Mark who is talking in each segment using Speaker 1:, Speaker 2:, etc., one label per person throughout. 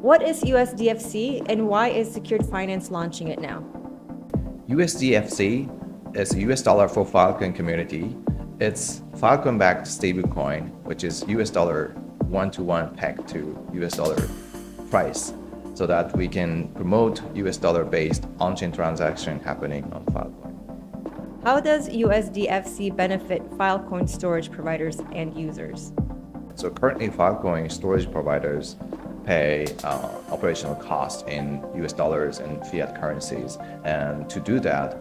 Speaker 1: What is USDFC and why is Secured Finance launching it now?
Speaker 2: USDFC is a US dollar for Filecoin community. It's Filecoin-backed stablecoin, which is US dollar one-to-one pegged to US dollar price, so that we can promote US dollar-based on-chain transaction happening on Filecoin.
Speaker 1: How does USDFC benefit Filecoin storage providers and users?
Speaker 2: So currently, Filecoin storage providers pay operational costs in US dollars and fiat currencies. And to do that,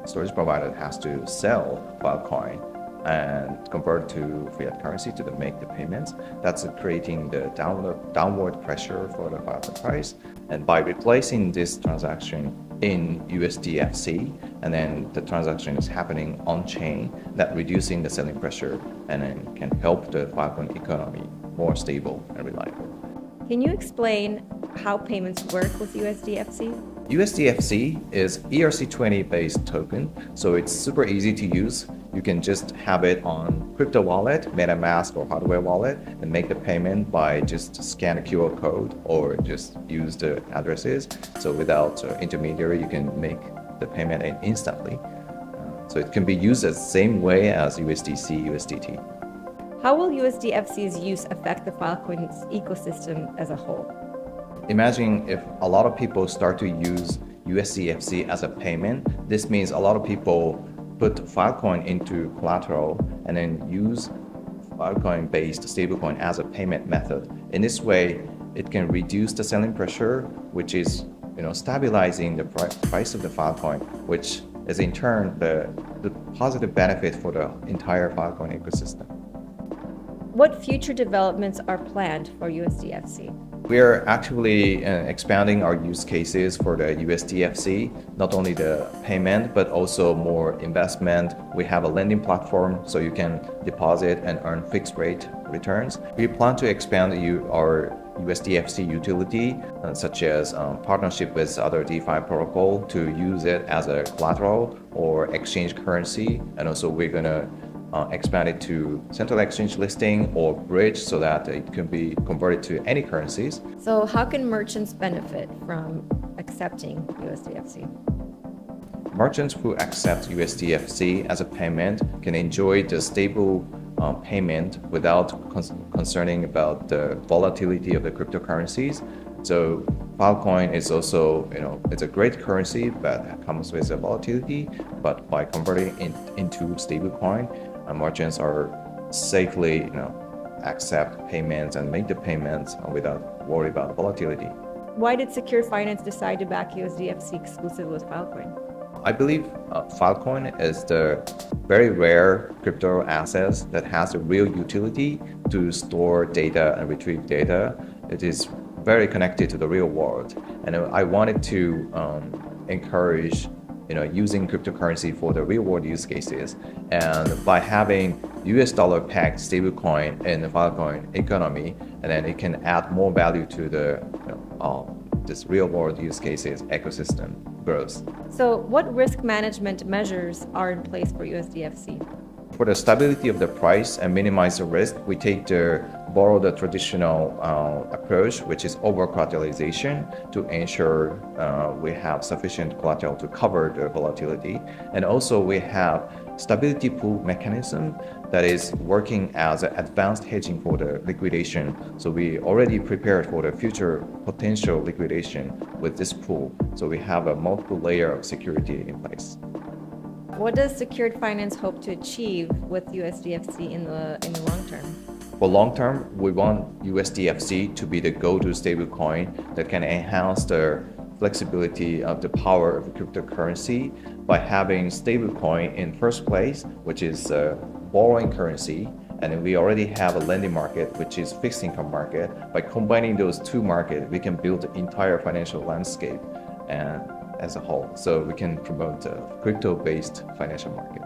Speaker 2: storage provider has to sell Filecoin and convert to fiat currency to make the payments. That's creating the downward pressure for the Filecoin price. And by replacing this transaction in USDFC, and then the transaction is happening on chain, that reducing the selling pressure and then can help the Filecoin economy more stable and reliable.
Speaker 1: Can you explain how payments work with USDFC?
Speaker 2: USDFC is ERC20 based token, so it's super easy to use. You can just have it on crypto wallet, MetaMask or hardware wallet, and make the payment by just scan a QR code or just use the addresses. So without intermediary, you can make the payment instantly. So it can be used the same way as USDC, USDT.
Speaker 1: How will USDFC's use affect the Filecoin's ecosystem as a whole?
Speaker 2: Imagine if a lot of people start to use USDFC as a payment. This means a lot of people put Filecoin into collateral and then use Filecoin-based stablecoin as a payment method. In this way, it can reduce the selling pressure, which is stabilizing the price of the Filecoin, which is in turn the positive benefit for the entire Filecoin ecosystem.
Speaker 1: What future developments are planned for USDFC?
Speaker 2: We are actually expanding our use cases for the USDFC, not only the payment, but also more investment. We have a lending platform, so you can deposit and earn fixed rate returns. We plan to expand our USDFC utility, such as partnership with other DeFi protocol to use it as a collateral or exchange currency. And also we're going to expand it to central exchange listing or bridge so that it can be converted to any currencies.
Speaker 1: So how can merchants benefit from accepting USDFC?
Speaker 2: Merchants who accept USDFC as a payment can enjoy the stable payment without concerning about the volatility of the cryptocurrencies. So Filecoin is also, it's a great currency, but it comes with a volatility. But by converting it into stablecoin, merchants are safely, accept payments and make the payments without worry about volatility.
Speaker 1: Why did Secured Finance decide to back USDFC exclusive with Filecoin?
Speaker 2: I believe Filecoin is the very rare crypto assets that has a real utility to store data and retrieve data. It is very connected to the real world, and I wanted to encourage using cryptocurrency for the real world use cases. And by having US dollar pegged stablecoin in the Filecoin economy, and then it can add more value to the this real world use cases ecosystem growth.
Speaker 1: So what risk management measures are in place for USDFC?
Speaker 2: For the stability of the price and minimize the risk, we borrow the traditional approach, which is over-collateralization, to ensure we have sufficient collateral to cover the volatility. And also we have stability pool mechanism that is working as an advanced hedging for the liquidation. So we already prepared for the future potential liquidation with this pool. So we have a multiple layer of security in place.
Speaker 1: What does Secured Finance hope to achieve with USDFC in the long term?
Speaker 2: For long term, we want USDFC to be the go-to stablecoin that can enhance the flexibility of the power of cryptocurrency by having stablecoin in first place, which is a borrowing currency, and we already have a lending market, which is fixed income market. By combining those two markets, we can build the entire financial landscape and as a whole, so we can promote a crypto-based financial market.